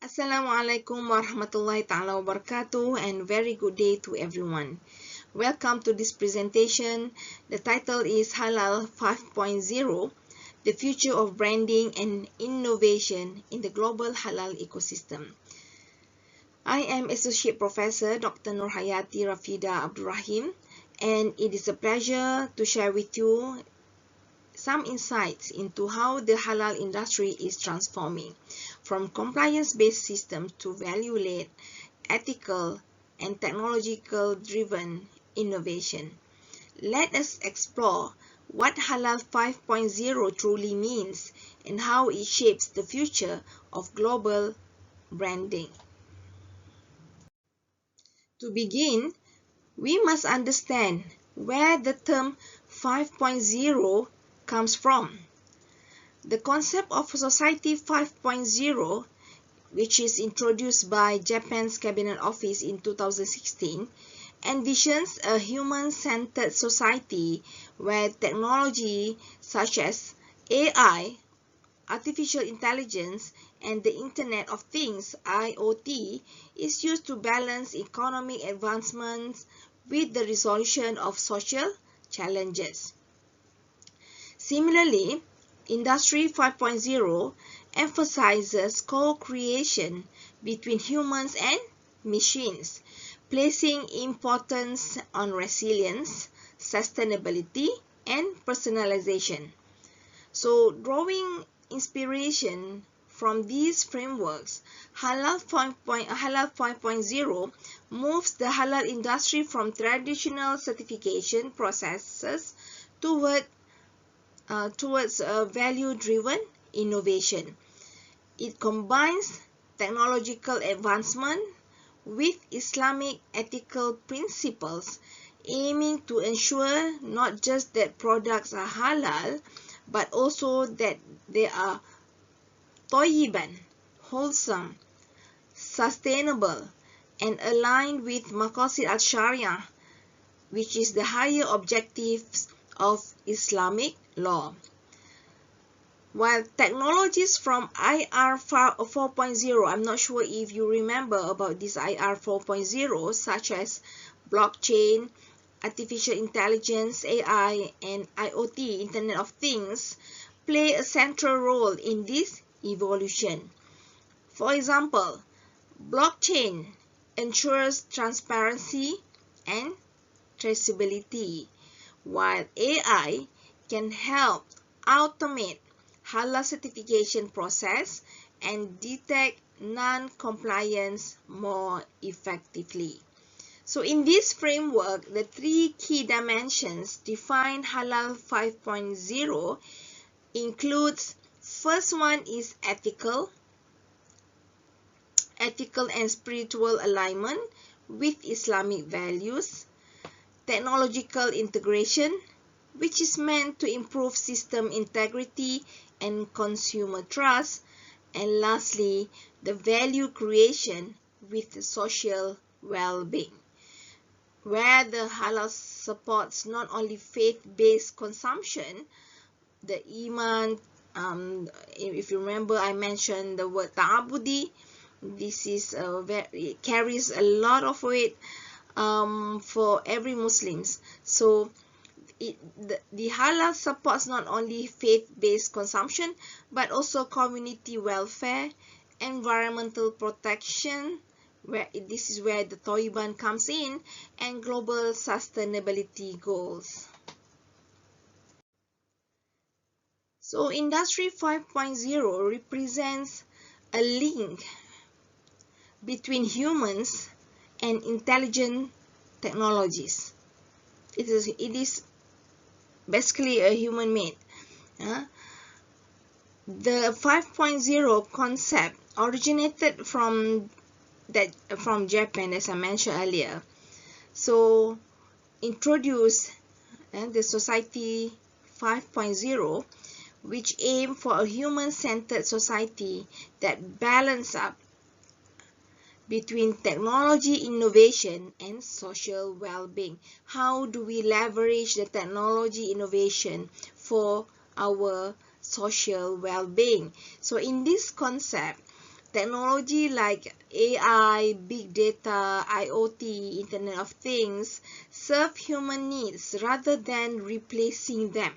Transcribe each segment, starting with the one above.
Assalamualaikum warahmatullahi wabarakatuh, and very good day to everyone. Welcome to this presentation. The title is Halal 5.0, the future of branding and innovation in the global halal ecosystem. I am Associate Professor Dr. Norhayati Rafida Abdul Rahim, and it is a pleasure to share with you some insights into how the halal industry is transforming from compliance-based systems to value-led, ethical, and technological-driven innovation. Let us explore what Halal 5.0 truly means and how it shapes the future of global branding. To begin, we must understand where the term 5.0 comes from. The concept of Society 5.0, which is introduced by Japan's Cabinet Office in 2016, envisions a human-centered society where technology such as AI, artificial intelligence, and the Internet of Things (IoT) is used to balance economic advancements with the resolution of social challenges. Similarly, Industry 5.0 emphasizes co-creation between humans and machines, placing importance on resilience, sustainability, and personalization. So, drawing inspiration from these frameworks, Halal 5.0 moves the halal industry from traditional certification processes towards value-driven innovation. It combines technological advancement with Islamic ethical principles, aiming to ensure not just that products are halal, but also that they are tayyiban, wholesome, sustainable, and aligned with maqasid al-sharia, which is the higher objectives of Islamic law. While technologies from IR 4.0, I'm not sure if you remember about this IR 4.0, such as blockchain, artificial intelligence, AI, and IoT, Internet of Things, play a central role in this evolution. For example, blockchain ensures transparency and traceability, while AI can help automate halal certification process and detect non-compliance more effectively. So in this framework, the three key dimensions define Halal 5.0 includes: first one is ethical and spiritual alignment with Islamic values; technological integration, which is meant to improve system integrity and consumer trust; and lastly, the value creation with social well-being, where the halal supports not only faith-based consumption, the iman, if you remember, I mentioned the word ta'abudi. This is it carries a lot of weight for every Muslims. So the halal supports not only faith-based consumption, but also community welfare, environmental protection, where this is where the Taliban comes in, and global sustainability goals. So Industry 5.0 represents a link between humans and intelligent technologies. It is basically a human made. The 5.0 concept originated from Japan, as I mentioned earlier. So introduced the Society 5.0, which aim for a human-centered society that balance up between technology innovation and social well-being. How do we leverage the technology innovation for our social well-being? So in this concept, Technology like AI, big data, IoT, Internet of Things serve human needs rather than replacing them.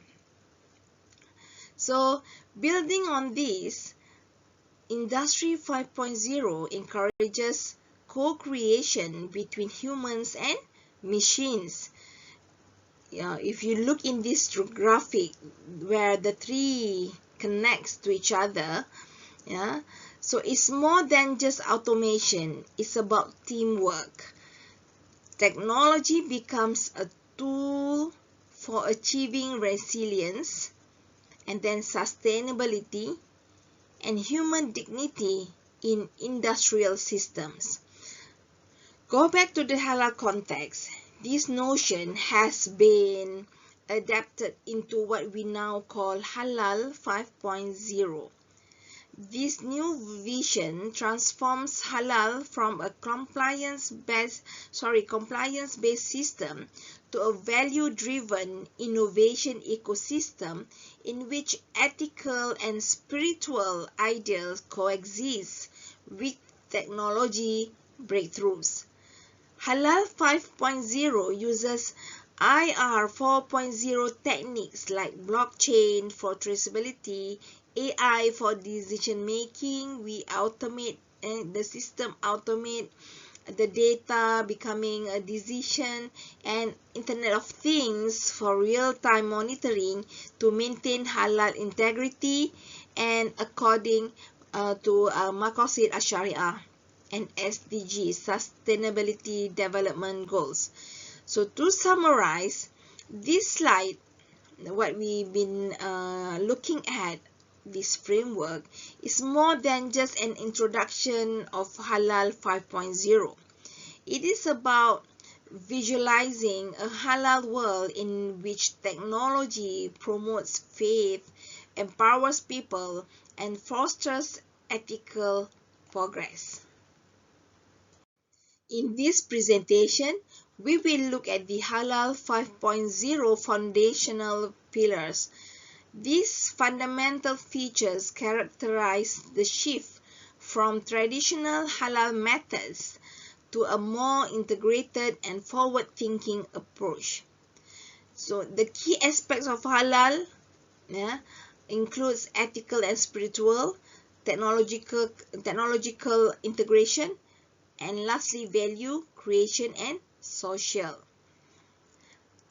So, building on this, Industry 5.0 encourages co-creation between humans and machines. If you look in this graphic where the three connects to each other, so it's more than just automation, it's about teamwork. Technology becomes a tool for achieving resilience and then sustainability and human dignity in industrial systems. Go back to the halal context. This notion has been adapted into what we now call Halal 5.0. This new vision transforms halal from a compliance-based system to a value-driven innovation ecosystem in which ethical and spiritual ideals coexist with technology breakthroughs. Halal 5.0 uses IR 4.0 techniques like blockchain for traceability, AI for decision making. We automate the system, automate the data becoming a decision, and Internet of Things for real-time monitoring to maintain halal integrity and according to Maqasid Ash-Sharia and SDG, Sustainability Development Goals. So to summarize this slide, what we've been looking at, this framework is more than just an introduction of Halal 5.0. It is about visualizing a halal world in which technology promotes faith, empowers people, and fosters ethical progress. In this presentation, we will look at the Halal 5.0 foundational pillars. These fundamental features characterize the shift from traditional halal methods to a more integrated and forward-thinking approach. So the key aspects of halal includes ethical and spiritual, technological integration, and lastly value creation and social.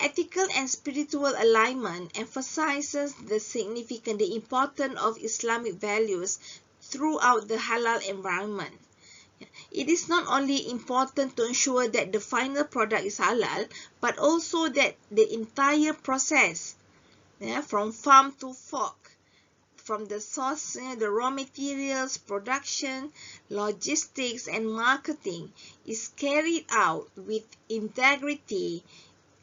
Ethical and spiritual alignment emphasizes the importance of Islamic values throughout the halal environment. It is not only important to ensure that the final product is halal, but also that the entire process, from farm to fork, from the source, the raw materials, production, logistics, and marketing, is carried out with integrity,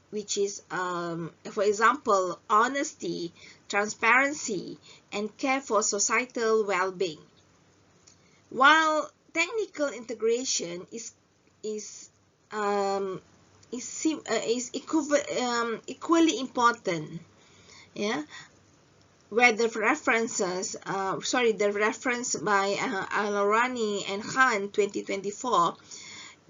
which is, for example, honesty, transparency, and care for societal well-being. While technical integration is equally important, where the reference by Al-Rani and Khan 2024,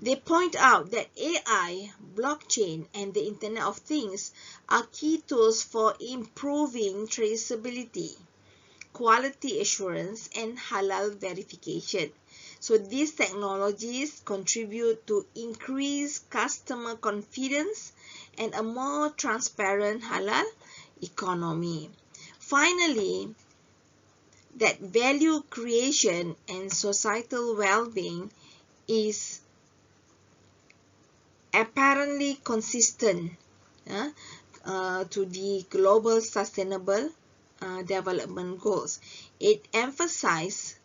they point out that AI, blockchain, and the Internet of Things are key tools for improving traceability, quality assurance, and halal verification. So these technologies contribute to increased customer confidence and a more transparent halal economy. Finally, that value creation and societal well-being is apparently consistent to the global sustainable development goals. It emphasizes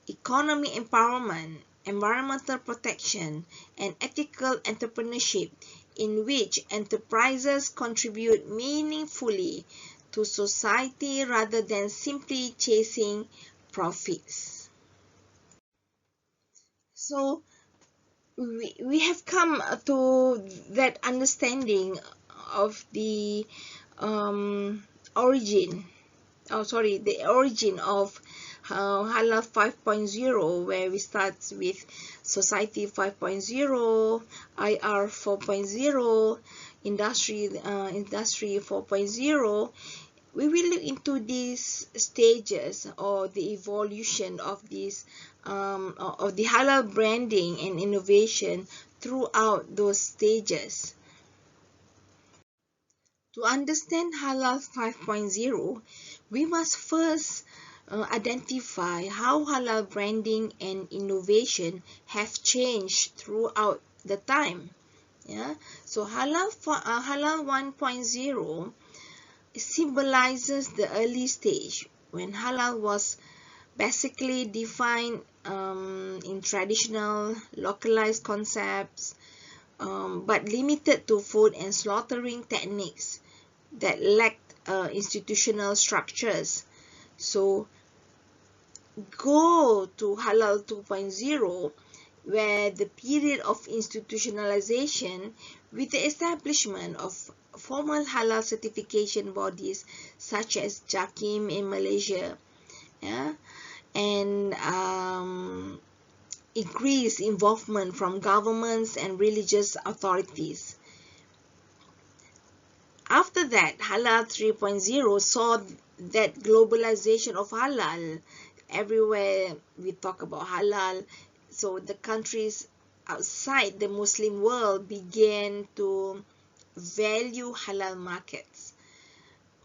economic empowerment, environmental protection, and ethical entrepreneurship, in which enterprises contribute meaningfully to society rather than simply chasing profits. So we have come to that understanding of the origin of Halal 5.0, where we start with Society 5.0, IR 4.0, Industry 4.0. We will look into these stages or the evolution of this of the halal branding and innovation throughout those stages. To understand Halal 5.0, we must first identify how halal branding and innovation have changed throughout the time. Yeah, so Halal 1.0 symbolizes the early stage when halal was basically defined in traditional localized concepts, but limited to food and slaughtering techniques that lacked institutional structures. So go to Halal 2.0, where the period of institutionalization with the establishment of formal halal certification bodies such as JAKIM in Malaysia, yeah, and increased involvement from governments and religious authorities. After that, Halal 3.0 saw that globalization of halal. Everywhere we talk about halal, so the countries outside the Muslim world began to value halal markets.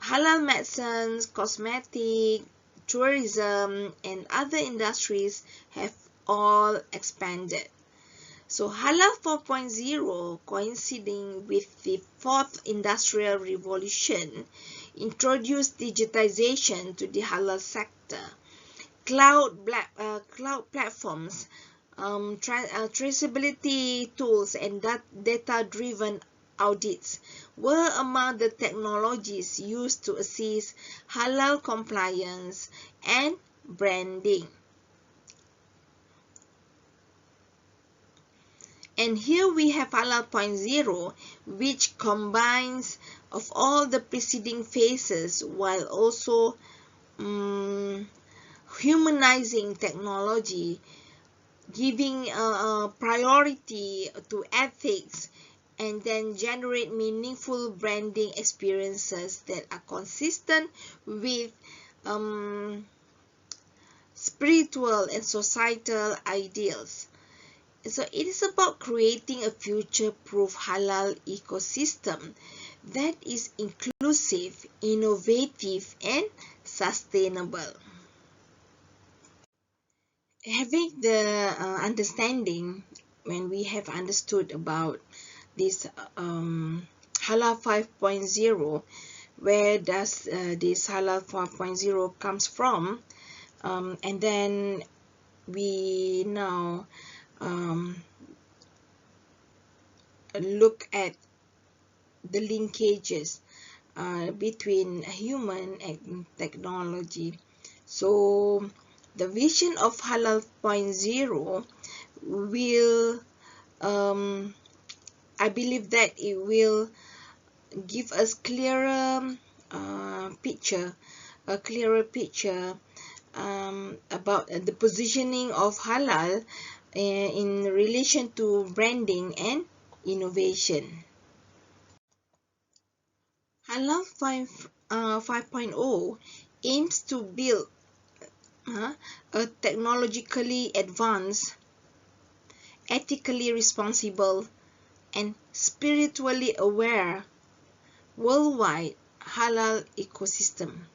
Halal medicines, cosmetic, tourism, and other industries have all expanded. So Halal 4.0, coinciding with the fourth industrial revolution, introduced digitization to the halal sector. Cloud platforms, traceability tools, and data-driven audits were among the technologies used to assist halal compliance and branding. And here we have Halal 0.0, which combines of all the preceding phases while also humanizing technology, giving priority to ethics, and then generate meaningful branding experiences that are consistent with spiritual and societal ideals. So it is about creating a future-proof halal ecosystem that is inclusive, innovative, and sustainable. Having the understanding, when we have understood about this Halal 5.0, where does this Halal 5.0 comes from, and then we now look at the linkages between human and technology. So the vision of Halal 0.0 will, I believe that it will give us a clearer picture about the positioning of halal in relation to branding and innovation. Halal 5.0 aims to build a technologically advanced, ethically responsible, and spiritually aware worldwide halal ecosystem.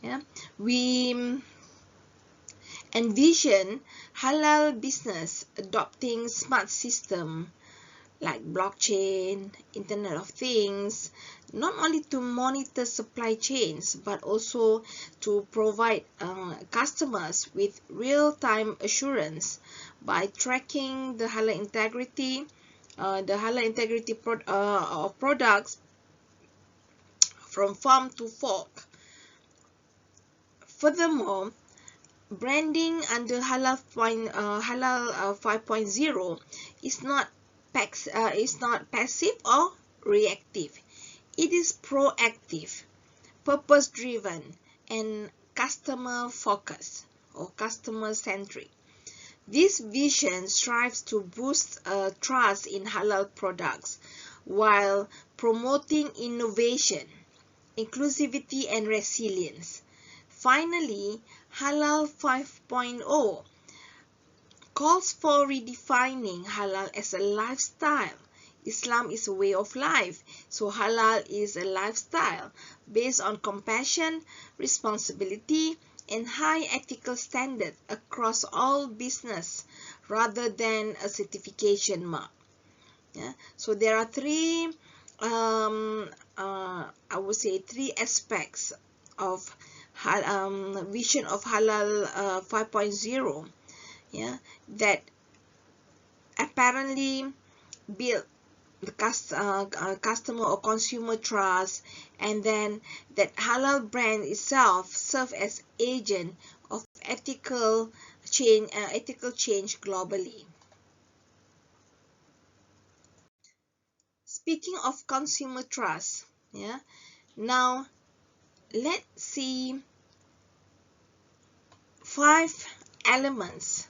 Yeah, we envision halal business adopting smart system like blockchain, Internet of Things, not only to monitor supply chains but also to provide customers with real-time assurance by tracking the halal integrity, of products from farm to fork. Furthermore, branding under Halal 5.0 is not passive or reactive. It is proactive, purpose-driven, and customer-focused. or customer-centric. This vision strives to boost trust in halal products while promoting innovation, inclusivity, and resilience. Finally, Halal 5.0 calls for redefining halal as a lifestyle. Islam is a way of life, so halal is a lifestyle based on compassion, responsibility, and high ethical standards across all business rather than a certification mark. Yeah? So there are three, I would say, three aspects of vision of Halal 5.0, yeah, that apparently build the customer or consumer trust, and then that halal brand itself serve as agent of ethical change globally. Speaking of consumer trust, yeah, now let's see 5 elements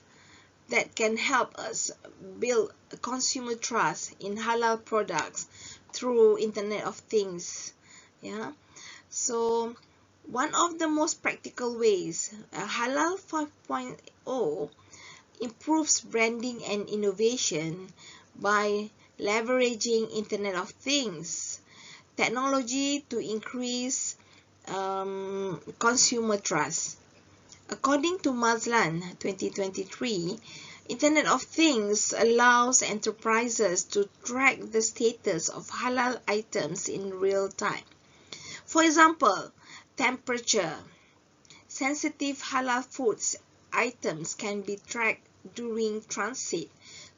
that can help us build consumer trust in halal products through Internet of Things. Yeah, so one of the most practical ways, Halal 5.0 improves branding and innovation by leveraging Internet of Things technology to increase consumer trust. According to Mazlan 2023, Internet of Things allows enterprises to track the status of halal items in real time. For example, temperature. Sensitive halal foods items can be tracked during transit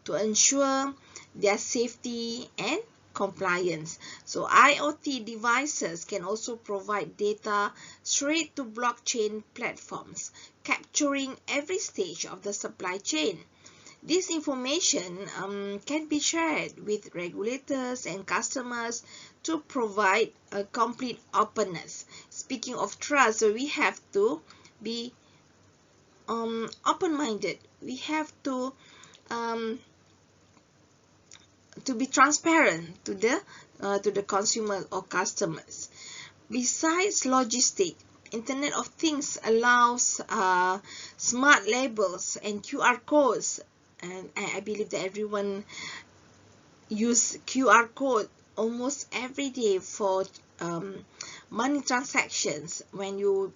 to ensure their safety and compliance. So IoT devices can also provide data straight to blockchain platforms, capturing every stage of the supply chain. This information can be shared with regulators and customers to provide a complete openness. Speaking of trust, so we have to be open-minded. We have to be transparent to the consumer or customers. Besides logistic, Internet of Things allows smart labels and QR codes, and I believe that everyone use QR code almost every day for money transactions. When you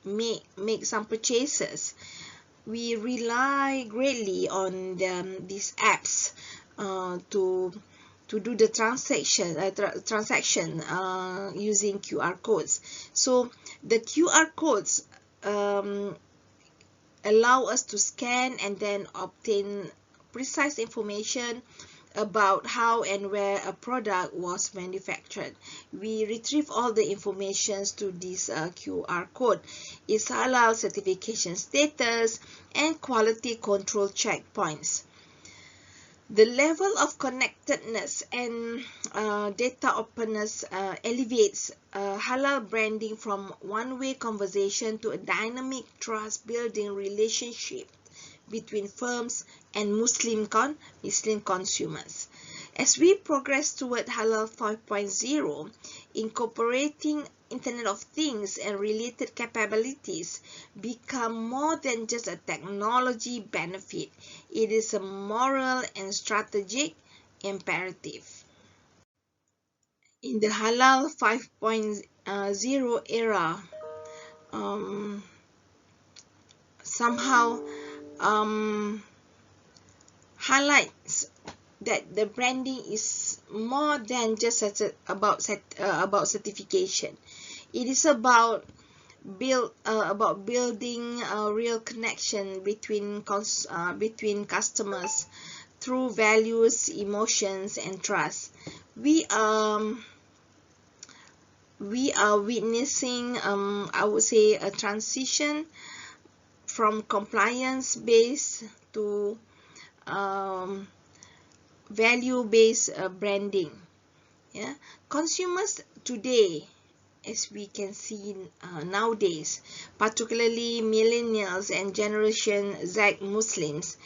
make some purchases, we rely greatly on these apps to do the transaction using QR codes. So the QR codes allow us to scan and then obtain precise information about how and where a product was manufactured. We retrieve all the informations to this QR code, its halal certification status, and quality control checkpoints. The level of connectedness and data openness elevates halal branding from one-way conversation to a dynamic trust-building relationship between firms and Muslim consumers. As we progress toward Halal 5.0, incorporating Internet of Things and related capabilities become more than just a technology benefit. It is a moral and strategic imperative. In the Halal 5.0 era, somehow highlights that the branding is more than just about certification. It is about building a real connection between customers through values, emotions, and trust. We are witnessing, I would say, a transition from compliance-based to value-based branding. Yeah, consumers today as we can see nowadays, particularly millennials and Generation Z Muslims.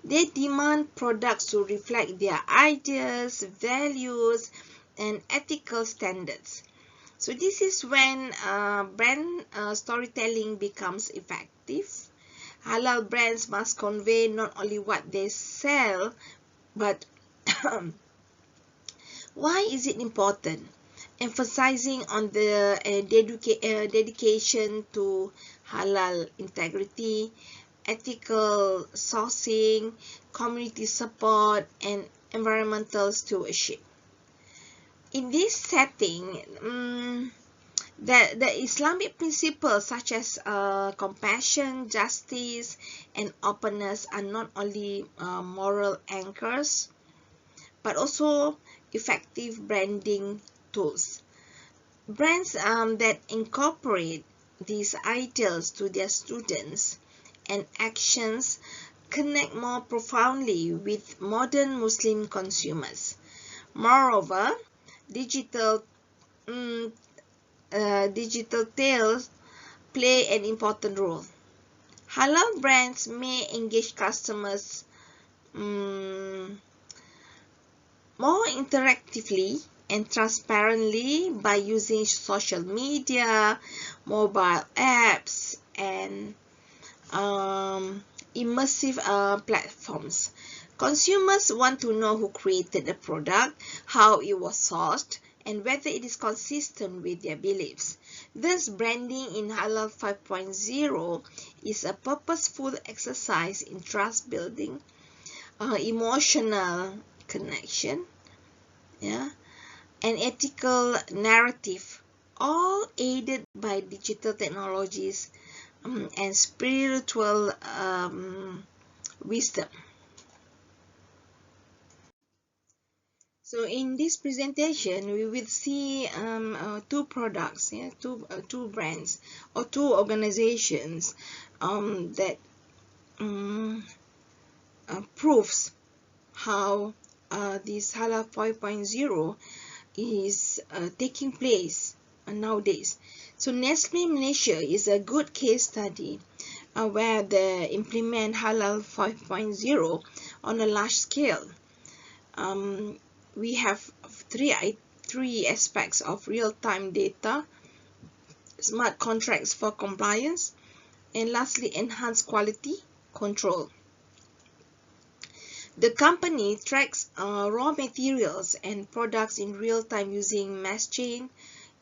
They demand products to reflect their ideas, values, and ethical standards. So this is when brand storytelling becomes effective. Halal brands must convey not only what they sell, but why is it important, emphasizing on the dedication to halal integrity, ethical sourcing, community support, and environmental stewardship. In this setting, the Islamic principles such as compassion, justice, and openness are not only moral anchors, but also effective branding tools. Brands that incorporate these ideals to their students and actions connect more profoundly with modern Muslim consumers. Moreover, digital tales play an important role. Halal brands may engage customers more interactively and transparently by using social media, mobile apps, and immersive platforms. Consumers want to know who created the product, how it was sourced, and whether it is consistent with their beliefs. Thus, branding in Halal 5.0 is a purposeful exercise in trust building, emotional connection, and ethical narrative, all aided by digital technologies and spiritual wisdom. So in this presentation, we will see two products, two brands or two organizations that proves how this Halal 5.0 is taking place nowadays. So Nestle Malaysia is a good case study where they implement Halal 5.0 on a large scale. We have three aspects of real-time data, smart contracts for compliance, and lastly, enhanced quality control. The company tracks raw materials and products in real time using mass chain,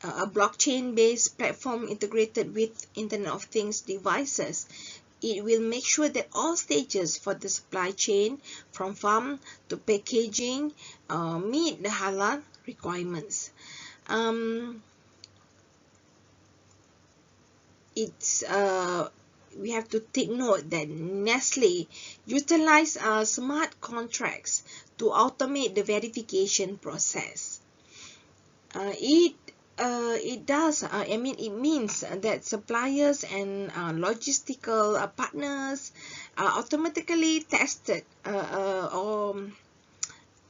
a blockchain-based platform integrated with Internet of Things devices. It will make sure that all stages for the supply chain, from farm to packaging, meet the halal requirements. We have to take note that Nestle utilize smart contracts to automate the verification process. It means that suppliers and logistical partners are automatically tested or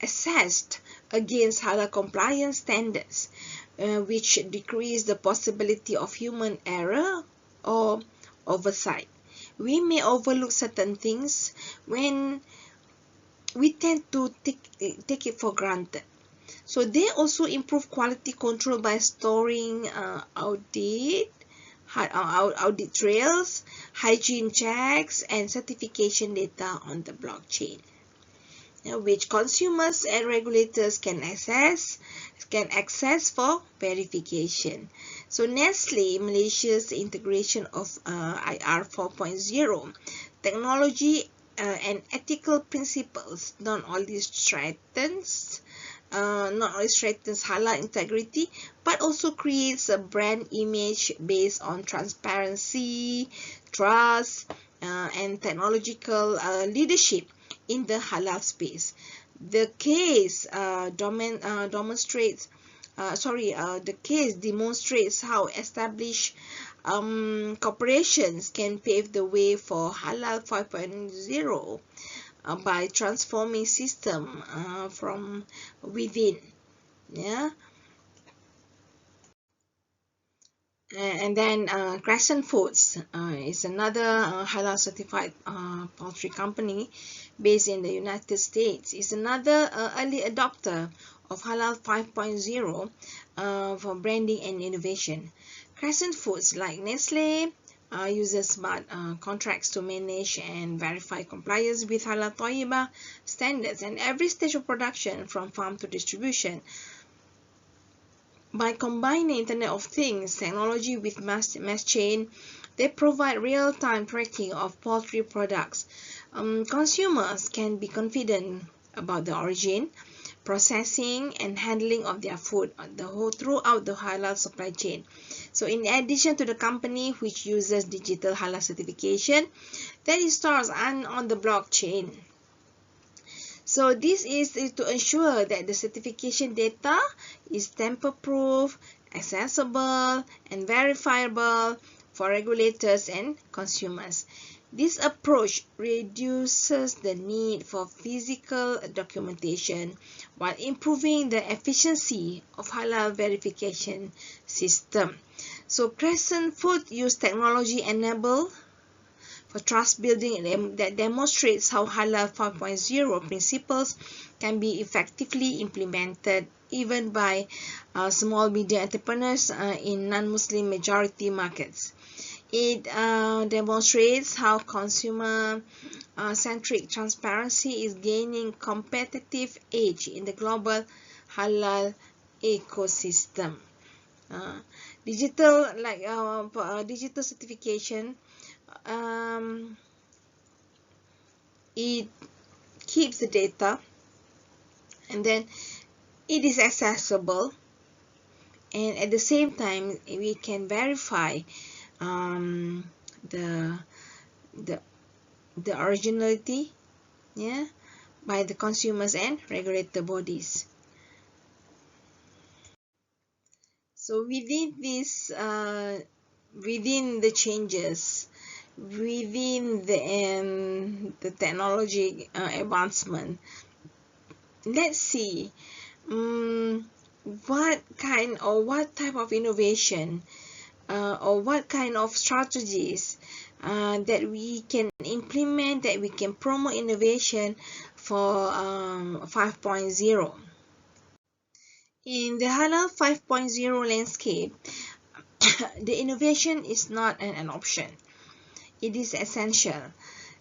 assessed against halal compliance standards, which decrease the possibility of human error or oversight. We may overlook certain things when we tend to take it for granted. So they also improve quality control by storing audit trails, hygiene checks, and certification data on the blockchain, which consumers and regulators can access for verification. So Nestle Malaysia's integration of IR 4.0 technology and ethical principles not only strengthens halal integrity, but also creates a brand image based on transparency, trust, and technological leadership in the halal space. The case demonstrates how established corporations can pave the way for Halal 5.0 by transforming system from within. And then Crescent Foods is another halal certified poultry company based in the United States. Is another early adopter of Halal 5.0 for branding and innovation. Crescent Foods, like Nestle, uses smart contracts to manage and verify compliance with Halal Toyibah standards and every stage of production from farm to distribution. By combining Internet of Things technology with mass chain, they provide real-time tracking of poultry products. Consumers can be confident about the origin, processing, and handling of their food throughout the halal supply chain. So in addition to the company which uses digital halal certification that is stored on the blockchain. So this is to ensure that the certification data is tamper-proof, accessible, and verifiable for regulators and consumers. This approach reduces the need for physical documentation while improving the efficiency of halal verification system. So Crescent Food use technology enabled for trust building that demonstrates how Halal 5.0 principles can be effectively implemented even by small media entrepreneurs in non-Muslim majority markets. It demonstrates how consumer-centric transparency is gaining competitive edge in the global halal ecosystem. Digital certification, it keeps the data, and then it is accessible, and at the same time we can verify the originality, yeah, by the consumers and regulator bodies. So within this within the changes, within the technology advancement, let's see what type of innovation or what kind of strategies that we can implement, that we can promote innovation for 5.0. In the Halal 5.0 landscape, the innovation is not an option. It is essential.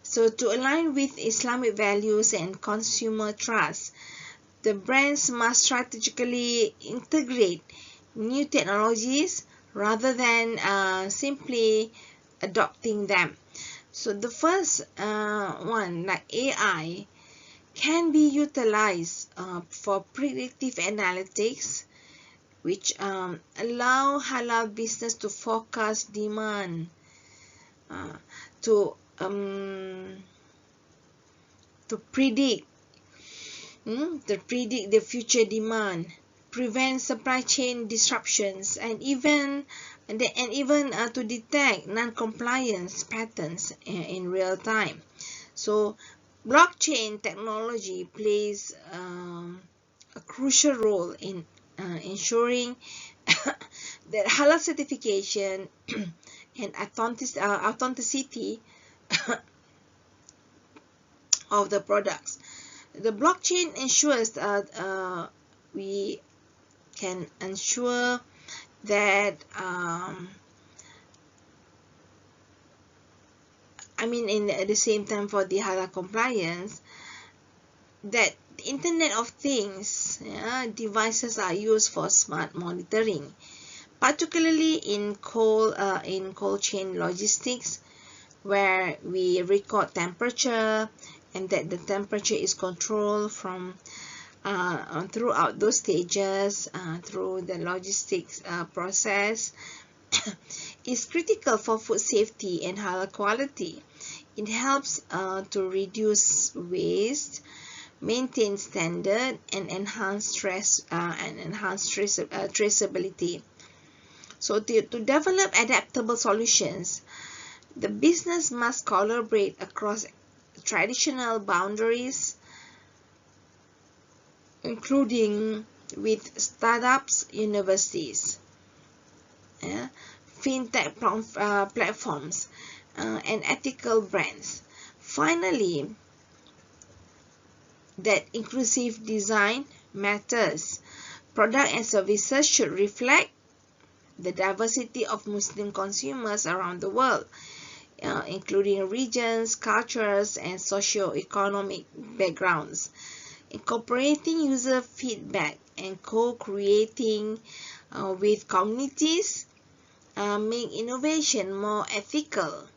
So to align with Islamic values and consumer trust, the brands must strategically integrate new technologies rather than simply adopting them. So the first one, like AI, can be utilized for predictive analytics, which allow halal business to forecast demand, to predict the future demand, prevent supply chain disruptions, and even to detect non-compliance patterns in real time. So blockchain technology plays a crucial role in ensuring that halal certification and authenticity of the products. The blockchain ensures that we can ensure that at the same time, for the halal compliance, that the Internet of Things devices are used for smart monitoring, particularly in cold chain logistics, where we record temperature, and that the temperature is controlled from throughout those stages through the logistics process is critical for food safety and halal quality. It helps to reduce waste, maintain standard, and enhance traceability. So to develop adaptable solutions, the business must collaborate across traditional boundaries, including with startups, universities, fintech platforms, and ethical brands. Finally, that inclusive design matters. Products and services should reflect the diversity of Muslim consumers around the world, including regions, cultures, and socio-economic backgrounds. Incorporating user feedback and co-creating with communities make innovation more ethical,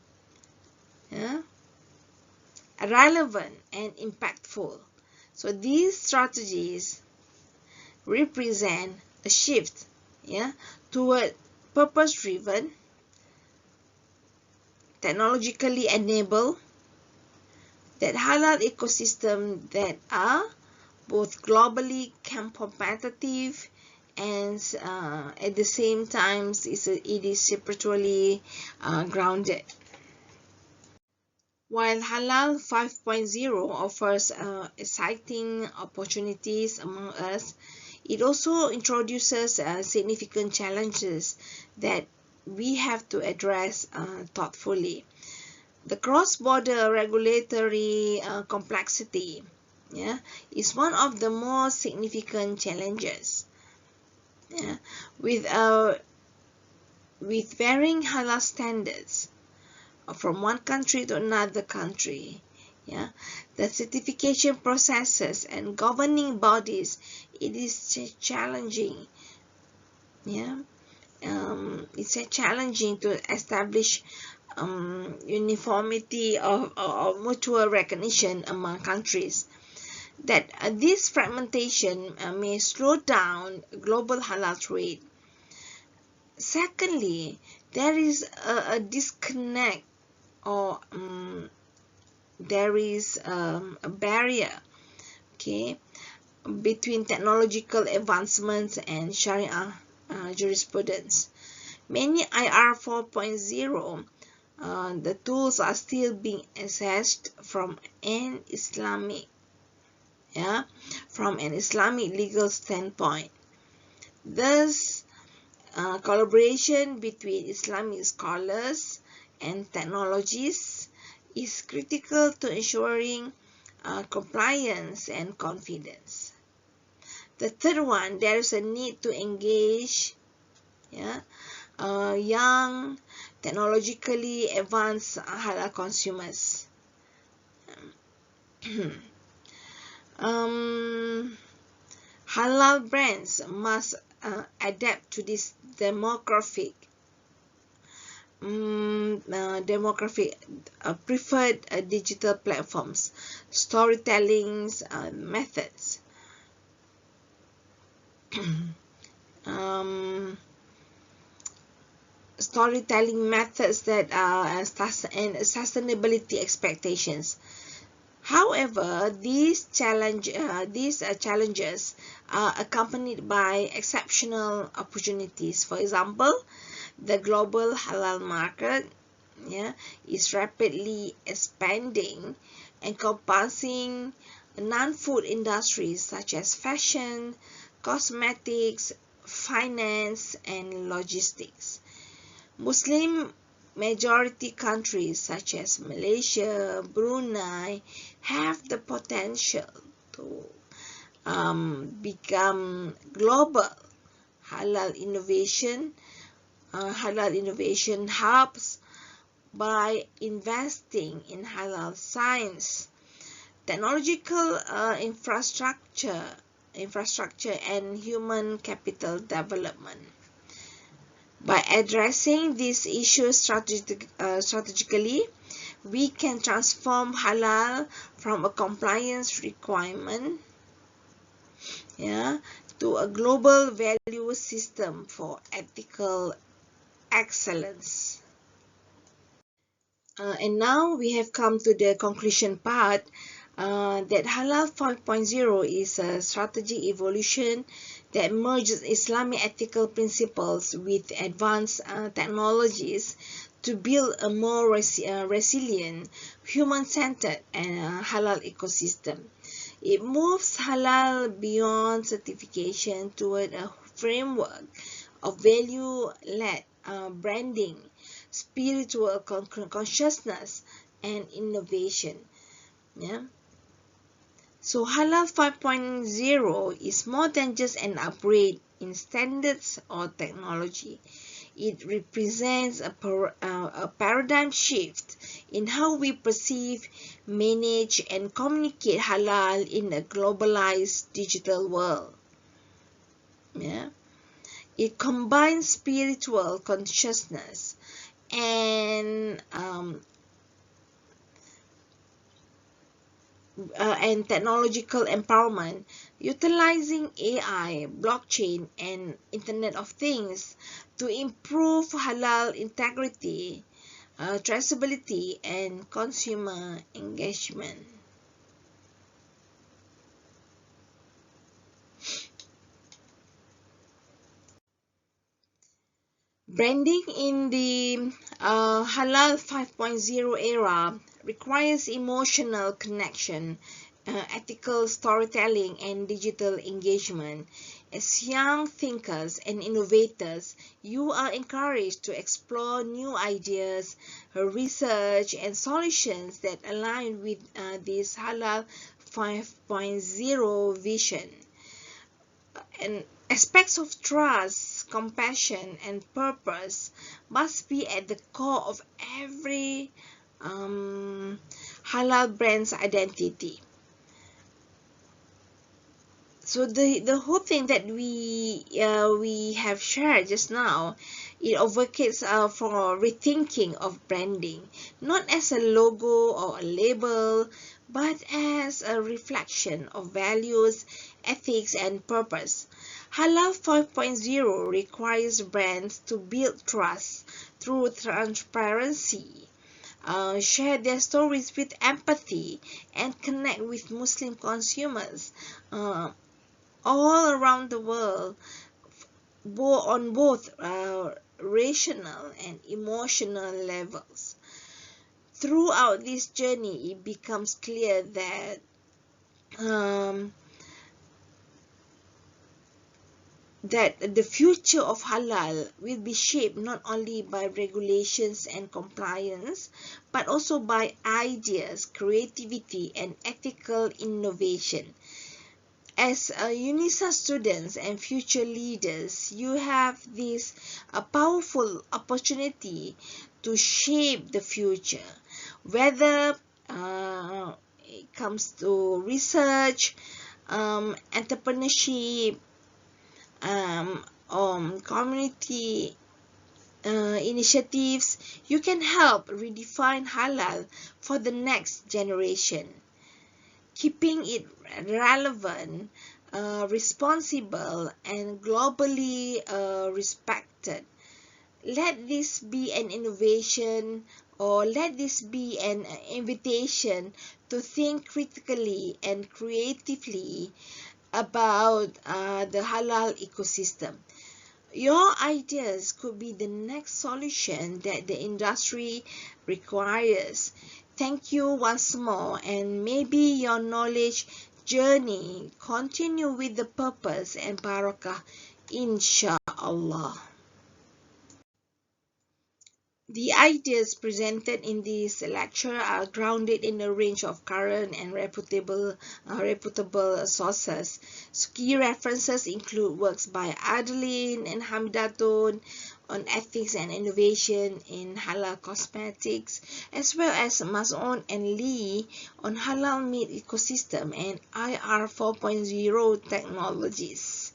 relevant, and impactful. So these strategies represent a shift toward purpose-driven, technologically enabled, that halal ecosystem that are both globally competitive and at the same time it is spiritually grounded. While Halal 5.0 offers exciting opportunities among us, it also introduces significant challenges that we have to address thoughtfully. The cross-border regulatory complexity is one of the most significant challenges. With varying halal standards from one country to another country, the certification processes and governing bodies, it is challenging. It's challenging to establish uniformity or mutual recognition among countries. That this fragmentation may slow down global halal trade. Secondly, there is a disconnect, or there is a barrier, between technological advancements and Sharia jurisprudence. Many IR 4.0 the tools are still being assessed from an Islamic legal standpoint. Thus, collaboration between Islamic scholars and technologists is critical to ensuring compliance and confidence. The third one, there is a need to engage young, technologically advanced halal consumers. Halal brands must adapt to this demographic preferred digital platforms, storytelling methods, that and sustainability expectations. However, these challenges are accompanied by exceptional opportunities. For example, the global halal market is rapidly expanding, encompassing non-food industries such as fashion, cosmetics, finance, and logistics. Muslim majority countries such as Malaysia, Brunei have the potential to become global halal innovation hubs by investing in halal science, technological infrastructure, and human capital development. By addressing these issues strategically, we can transform halal from a compliance requirement to a global value system for ethical excellence. And now we have come to the conclusion part, that Halal 5.0 is a strategic evolution that merges Islamic ethical principles with advanced technologies to build a more resilient, human-centered, and halal ecosystem. It moves halal beyond certification toward a framework of value-led branding, spiritual consciousness, and innovation. Yeah. So Halal 5.0 is more than just an upgrade in standards or technology. It represents a paradigm shift in how we perceive, manage, and communicate halal in a globalized digital world. Yeah. It combines spiritual consciousness and technological empowerment, utilizing AI, blockchain, and Internet of Things to improve halal integrity, traceability, and consumer engagement. Branding in the Halal 5.0 era requires emotional connection, ethical storytelling, and digital engagement. As young thinkers and innovators, you are encouraged to explore new ideas, research, and solutions that align with this Halal 5.0 vision. And aspects of trust, compassion, and purpose must be at the core of every halal brand's identity. So the whole thing that we have shared just now, it advocates for rethinking of branding, not as a logo or a label, but as a reflection of values, ethics, and purpose. Halal 5.0 requires brands to build trust through transparency, share their stories with empathy, and connect with Muslim consumers all around the world, on both rational and emotional levels. Throughout this journey, it becomes clear that the future of halal will be shaped not only by regulations and compliance, but also by ideas, creativity, and ethical innovation. As UNISA students and future leaders, you have this powerful opportunity to shape the future, whether it comes to research, entrepreneurship, community initiatives. You can help redefine halal for the next generation, keeping it relevant, responsible, and globally respected. Let this be an innovation, or let this be an invitation to think critically and creatively about the halal ecosystem. Your ideas could be the next solution that the industry requires. Thank you once more, and maybe your knowledge journey continue with the purpose and barakah, inshallah. The ideas presented in this lecture are grounded in a range of current and reputable sources. So key references include works by Adeline and Hamidatun on ethics and innovation in halal cosmetics, as well as Mazon and Lee on halal meat ecosystem and IR 4.0 technologies.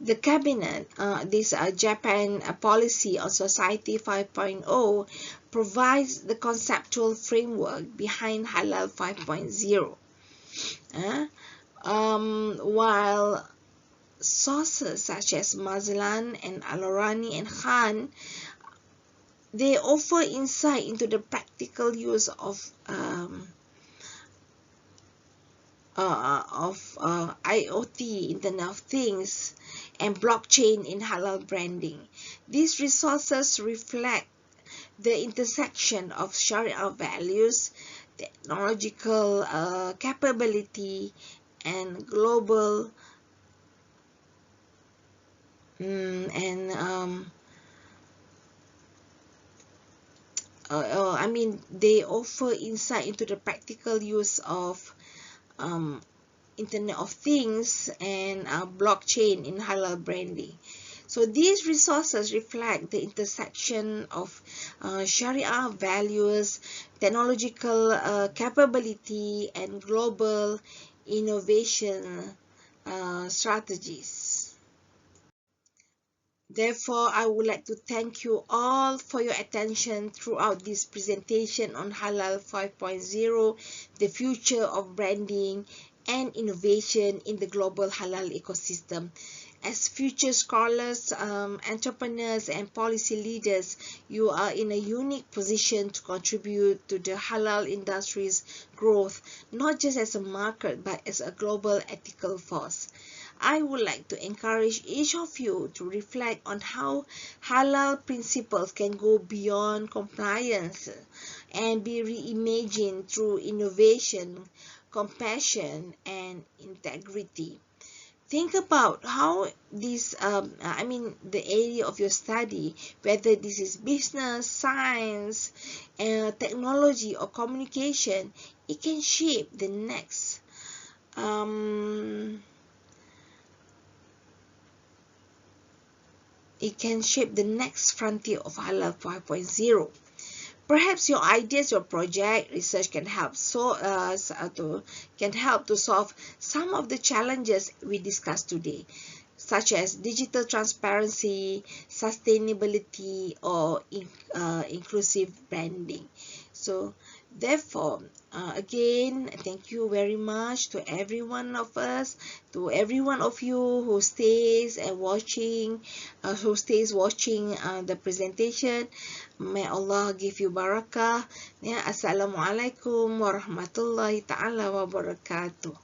The cabinet, this Japan policy on society 5.0, provides the conceptual framework behind halal 5.0. While sources such as Mazlan and Alorani and Khan, they offer insight into the practical use of IoT, Internet of Things, and blockchain in halal branding. These resources reflect the intersection of Sharia values, technological capability, and global they offer insight into the practical use of Internet of Things and blockchain in halal branding. So these resources reflect the intersection of Sharia values, technological capability, and global innovation strategies. Therefore, I would like to thank you all for your attention throughout this presentation on Halal 5.0, the future of branding and innovation in the global halal ecosystem. As future scholars, entrepreneurs, and policy leaders, you are in a unique position to contribute to the halal industry's growth, not just as a market, but as a global ethical force. I would like to encourage each of you to reflect on how halal principles can go beyond compliance and be reimagined through innovation, compassion, and integrity. Think about how this, the area of your study, whether this is business, science, technology, or communication, it can shape the next frontier of Halal 5.0. Perhaps your ideas, your project, research can help to solve some of the challenges we discussed today, such as digital transparency, sustainability, or inclusive branding. So therefore, again, thank you very much to every one of us, to every one of you who stays watching the presentation. May Allah give you barakah. Assalamualaikum warahmatullahi wabarakatuh.